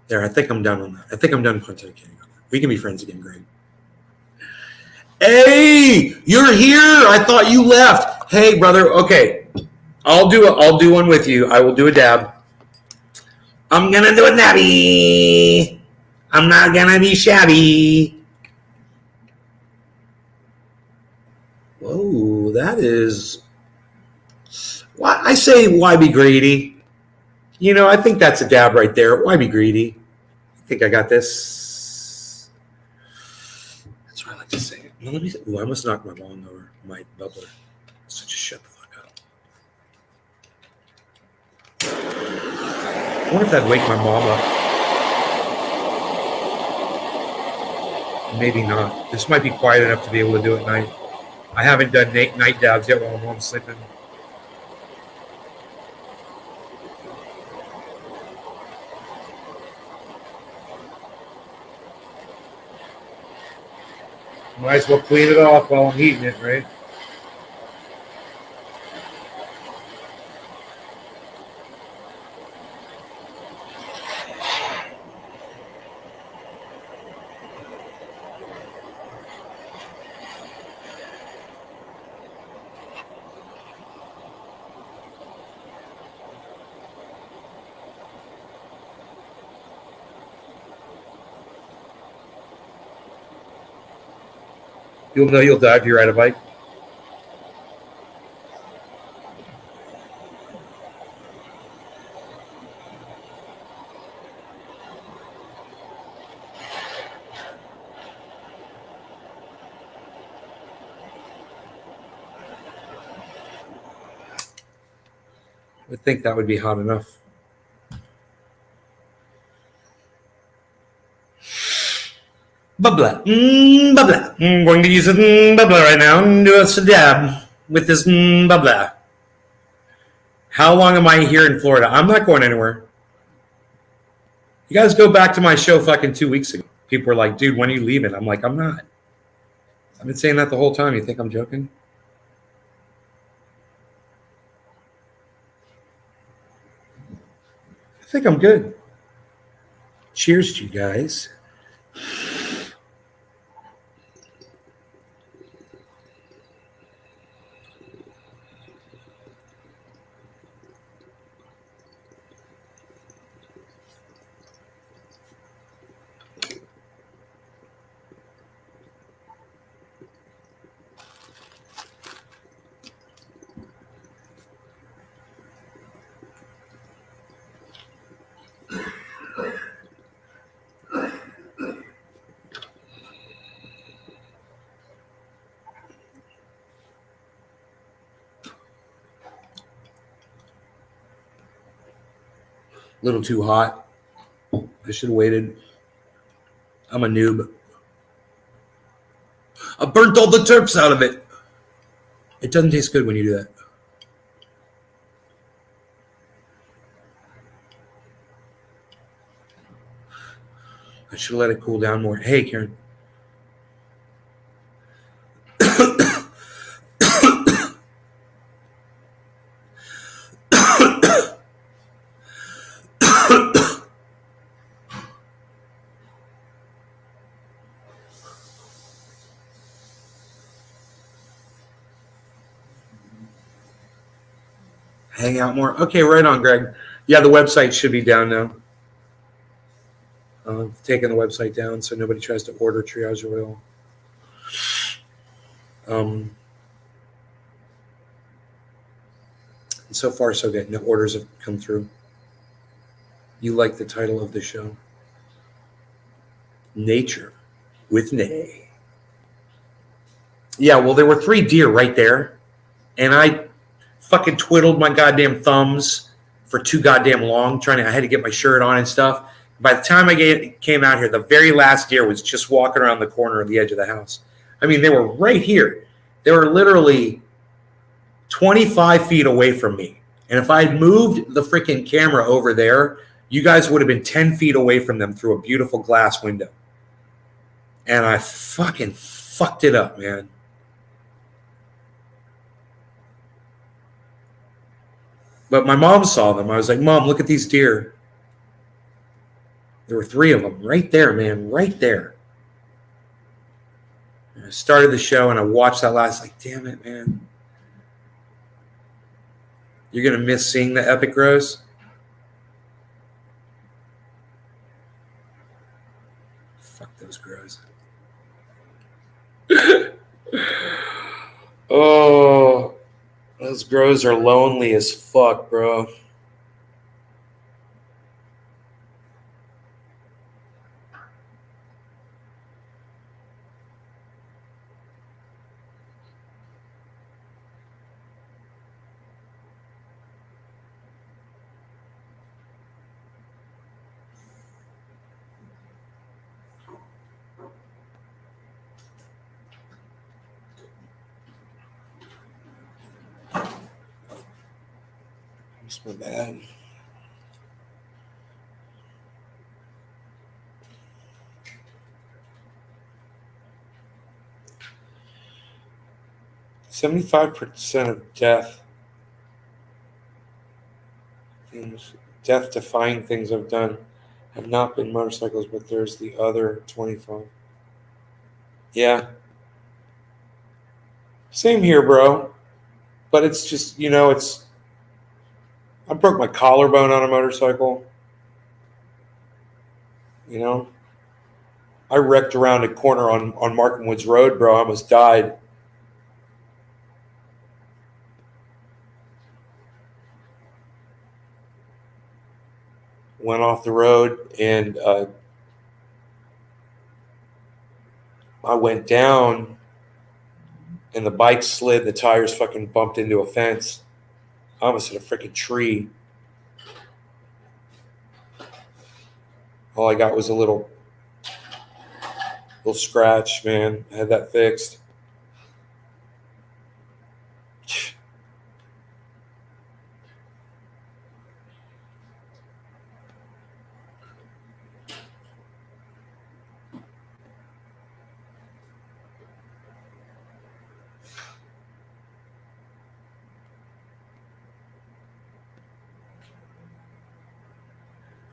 There, I think I'm done on that. I think I'm done pontificating on that. We can be friends again, Greg. Hey, you're here. I thought you left. Hey, brother. Okay, I'll do one with you. I will do a dab. I'm gonna do a dabby. I'm not gonna be shabby. Whoa, that is. Why I say why be greedy? You know, I think that's a dab right there. Why be greedy? I think I got this. That's what I like to say. Well, let me. Ooh, I must knock my bong over. My bubbler. So just shut the fuck up. I wonder if that'd wake my mom up. Maybe not. This might be quiet enough to be able to do it at night. I haven't done night dabs yet while mom's sleeping. Might as well clean it off while I'm heating it, right? You'll know you'll die if you ride a bike. would think that would be hot enough. Bubbler. Bubbler. I'm going to use a bubbler right now and do a dab with this bubbler. How long am I here in Florida? I'm not going anywhere. You guys go back to my show fucking 2 weeks ago. People were like, dude, when are you leaving? I'm like, I'm not. I've been saying that the whole time. You think I'm joking? I think I'm good. Cheers to you guys. A little too hot. I should have waited. I'm a noob. I burnt all the terps out of it. It doesn't taste good when you do that. I should have let it cool down more. Hey, Karen. Hang out more. Okay, right on, Greg. Yeah, the website should be down now. I've taken the website down so nobody tries to order triage oil. And so far, so good. No orders have come through. You like the title of the show? Nature with Nay. Yeah, well, there were 3 deer right there, and I fucking twiddled my goddamn thumbs for too goddamn long. I had to get my shirt on and stuff. By the time I came out here, the very last deer was just walking around the corner of the edge of the house. I mean, they were right here. They were literally 25 feet away from me. And if I had moved the freaking camera over there, you guys would have been 10 feet away from them through a beautiful glass window. And I fucking fucked it up, man. But my mom saw them. I was like, Mom, look at these deer. There were 3 of them right there, man, right there. And I started the show and I watched that last, like, damn it, man. You're going to miss seeing the epic rows? Fuck those grows. Oh, those grows are lonely as fuck, bro. That's my bad. "75% of death-defying things I've done have not been motorcycles, but there's the other 25." Yeah. Same here, bro. But it's just, I broke my collarbone on a motorcycle. I wrecked around a corner on Markham Woods Road, bro. I almost died. Went off the road and I went down and the bike slid. The tires fucking bumped into a fence. I almost hit a freaking tree. All I got was a little scratch, man. I had that fixed.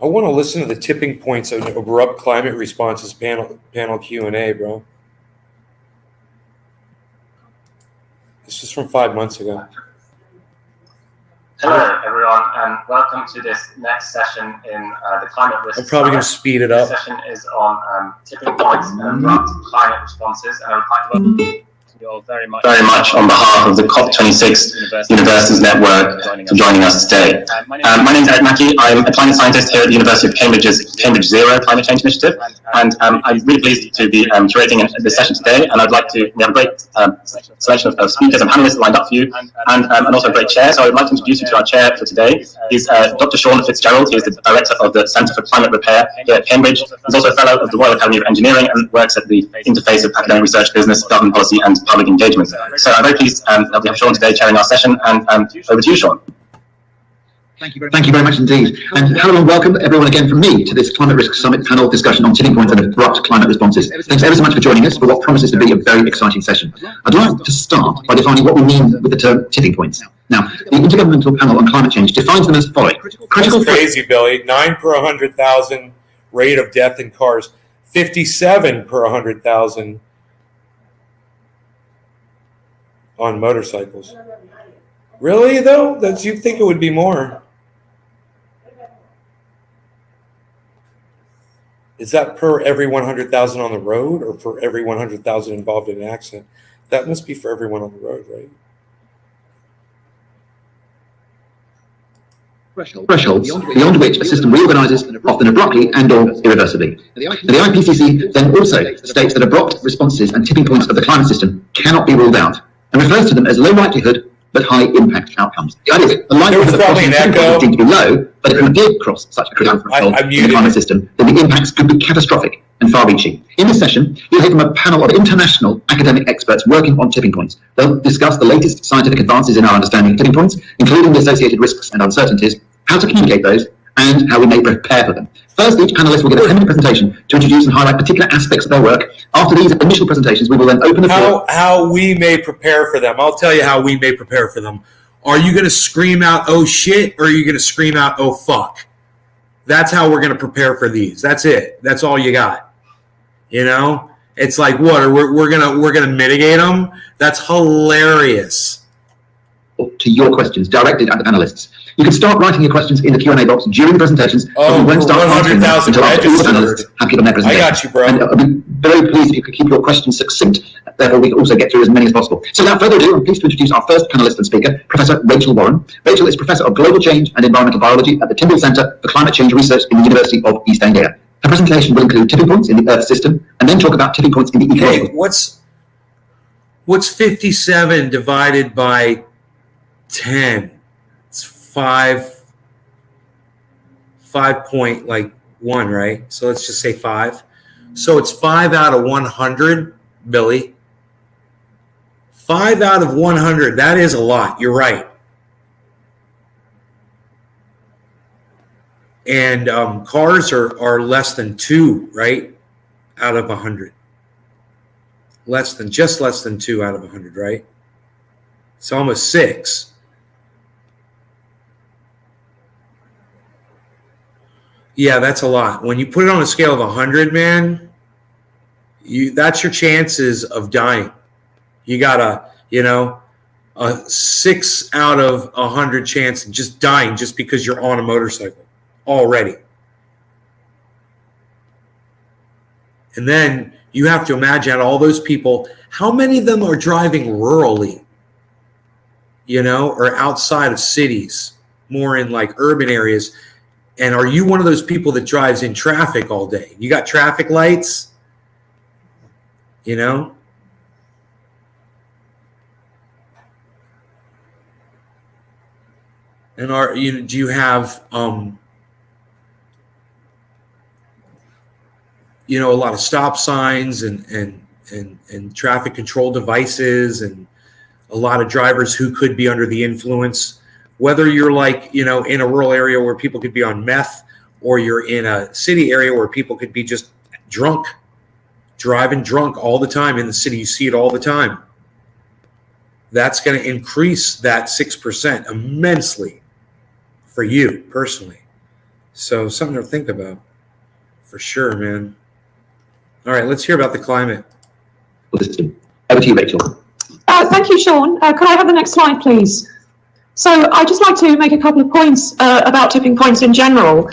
I want to listen to the tipping points of abrupt climate responses panel Q&A, bro. This is from 5 months ago.
Hello, everyone, and welcome to this next session in the Climate Risk
I'm probably going to speed it up.
This session is on tipping points and abrupt climate responses, and I would like to welcome you all very much on behalf of the COP26 Universities Network for joining us today. My name is Eric Mackey. I'm a climate scientist here at the University of Cambridge's Cambridge Zero Climate Change Initiative, and I'm really pleased to be curating this session today. And I'd like to, we have a great selection of speakers and panelists lined up for you, and also a great chair. So I would like to introduce you to our chair for today. He's Dr. Sean Fitzgerald. He is the director of the Centre for Climate Repair here at Cambridge. He's also a fellow of the Royal Academy of Engineering and works at the interface of academic research, business, government policy, and public engagement. So I'm very pleased that we have Sean today chairing our session, and over to you, Sean.
Thank you very much indeed. And hello and welcome everyone again from me to this Climate Risk Summit panel discussion on tipping points and abrupt climate responses. Thanks ever so much for joining us for what promises to be a very exciting session. I'd like to start by defining what we mean with the term tipping points. Now, the Intergovernmental Panel on Climate Change defines them as following.
That's crazy, Billy. 9 per 100,000 rate of death in cars. 57 per 100,000 on motorcycles. Really, though? You'd think it would be more. Is that per every 100,000 on the road or for every 100,000 involved in an accident? That must be for everyone on the road, right?
Thresholds beyond which a system reorganizes, often abruptly and or irreversibly. The IPCC then also states that abrupt responses and tipping points of the climate system cannot be ruled out, and refers to them as low likelihood but high impact outcomes. The idea is that the likelihood of crossing the tipping point is deemed to be low, but if it did cross such a critical threshold in the climate system, then the impacts could be catastrophic and far-reaching. In this session, you'll hear from a panel of international academic experts working on tipping points. They'll discuss the latest scientific advances in our understanding of tipping points, including the associated risks and uncertainties, how to communicate those, and how we may prepare for them. First, each panelist will give a 10-minute presentation to introduce and highlight particular aspects of their work. After these initial presentations, we will then open the floor.
How we may prepare for them. I'll tell you how we may prepare for them. Are you going to scream out, oh shit, or are you going to scream out, oh fuck? That's how we're going to prepare for these. That's it. That's all you got. You know? It's like, what? We're gonna mitigate them? That's hilarious.
To your questions directed at the panelists. You can start writing your questions in the Q&A box during the presentations.
Oh,
we won't start
100,000
registered. Have given their presentation.
I got you, bro.
And I'll be very pleased if you could keep your questions succinct. Therefore, we can also get through as many as possible. So without further ado, I'm pleased to introduce our first panelist and speaker, Professor Rachel Warren. Rachel is Professor of Global Change and Environmental Biology at the Tyndall Centre for Climate Change Research in the University of East Anglia. Her presentation will include tipping points in the Earth system and then talk about tipping points in the ecological.
Hey, what's 57 divided by 10? It's 5.1, right? So let's just say 5. So it's 5 out of 100, Billy. 5 out of 100. That is a lot. You're right. And cars are less than 2, right? Out of 100. Just less than 2 out of 100, right? It's almost 6. Yeah, that's a lot. When you put it on a scale of 100, man, that's your chances of dying. You got a 6 out of 100 chance of just dying just because you're on a motorcycle already. And then you have to imagine all those people, how many of them are driving rurally, or outside of cities, more in like urban areas. And are you one of those people that drives in traffic all day? You got traffic lights, And do you have a lot of stop signs and traffic control devices and a lot of drivers who could be under the influence, whether you're like, in a rural area where people could be on meth, or you're in a city area where people could be just drunk, driving drunk all the time in the city. You see it all the time. That's going to increase that 6% immensely for you personally. So something to think about for sure, man. All right, let's hear about the climate.
Over to you, Rachel.
Thank you, Sean. Could I have the next slide, please? So I'd just like to make a couple of points about tipping points in general.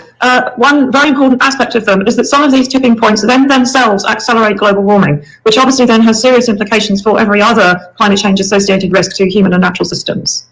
One very important aspect of them is that some of these tipping points then themselves accelerate global warming, which obviously then has serious implications for every other climate change associated risk to human and natural systems.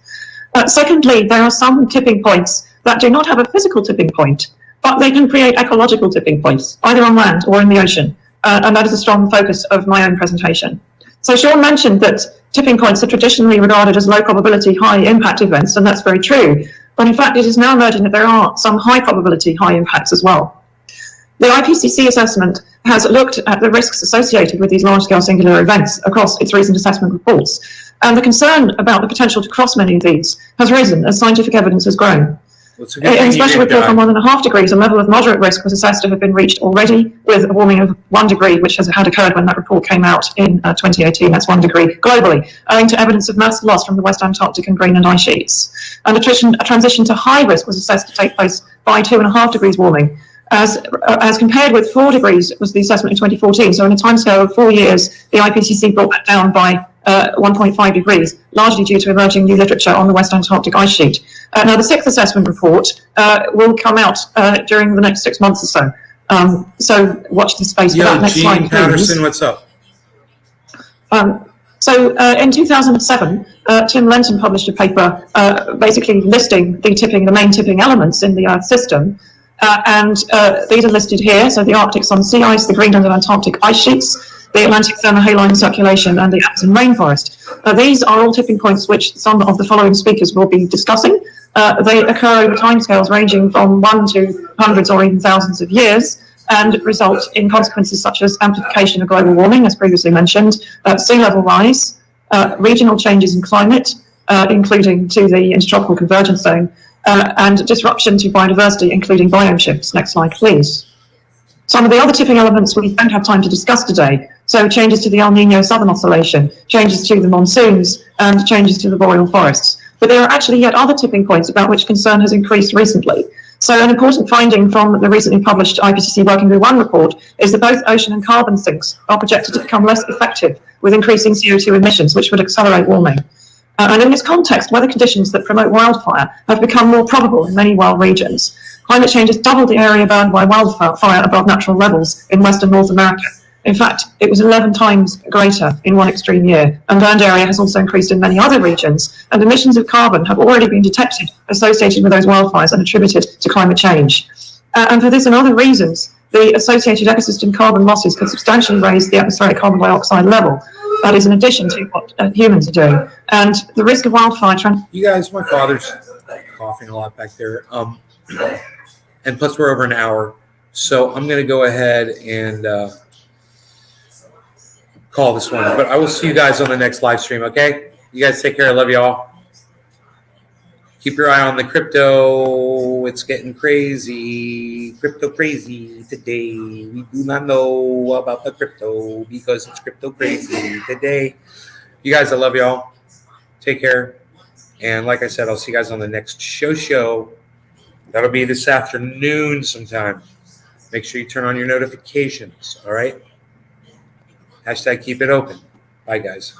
Secondly, there are some tipping points that do not have a physical tipping point, but they can create ecological tipping points, either on land or in the ocean. And that is a strong focus of my own presentation. So Sean mentioned that tipping points are traditionally regarded as low probability, high impact events, and that's very true. But in fact, it is now emerging that there are some high probability, high impacts as well. The IPCC assessment has looked at the risks associated with these large-scale singular events across its recent assessment reports. And the concern about the potential to cross many of these has risen as scientific evidence has grown. In a special report on 1.5 degrees, a level of moderate risk was assessed to have been reached already, with a warming of 1 degree, which had occurred when that report came out in 2018. That's 1 degree globally, owing to evidence of mass loss from the West Antarctic and Greenland ice sheets. And a transition to high risk was assessed to take place by 2.5 degrees warming, as compared with 4 degrees was the assessment in 2014. So in a timescale of 4 years, the IPCC brought that down by 1.5 degrees, largely due to emerging new literature on the West Antarctic ice sheet. Now, the 6th assessment report will come out during the next 6 months or so. So watch this space for that. Next slide, please.
Patterson, what's up?
In 2007, Tim Lenton published a paper basically listing the main tipping elements in the Earth system. These are listed here. So the Arctic sun sea ice, the Greenland and Antarctic ice sheets, the Atlantic thermohaline circulation, and the Amazon rainforest. These are all tipping points which some of the following speakers will be discussing. They occur over timescales ranging from 1 to hundreds or even thousands of years, and result in consequences such as amplification of global warming, as previously mentioned, sea level rise, regional changes in climate, including to the intertropical convergence zone, and disruption to biodiversity, including biome shifts. Next slide, please. Some of the other tipping elements we don't have time to discuss today. So changes to the El Nino Southern Oscillation, changes to the monsoons, and changes to the boreal forests. But there are actually yet other tipping points about which concern has increased recently. So an important finding from the recently published IPCC Working Group 1 report is that both ocean and carbon sinks are projected to become less effective with increasing CO2 emissions, which would accelerate warming. And in this context, weather conditions that promote wildfire have become more probable in many world regions. Climate change has doubled the area burned by wildfire above natural levels in Western North America. In fact, it was 11 times greater in one extreme year, and burned area has also increased in many other regions, and emissions of carbon have already been detected associated with those wildfires and attributed to climate change. And for this and other reasons, the associated ecosystem carbon losses could substantially raise the atmospheric carbon dioxide level. That is in addition to what humans are doing. And the risk of wildfire...
You guys, my father's coughing a lot back there. And plus we're over an hour. So I'm going to go ahead and call this one. But I will see you guys on the next live stream, okay? You guys take care. I love you all. Keep your eye on the crypto. It's getting crazy. Crypto crazy today. We do not know about the crypto because it's crypto crazy today. You guys, I love y'all. Take care. And like I said, I'll see you guys on the next show. That'll be this afternoon sometime. Make sure you turn on your notifications, all right? # keep it open. Bye, guys.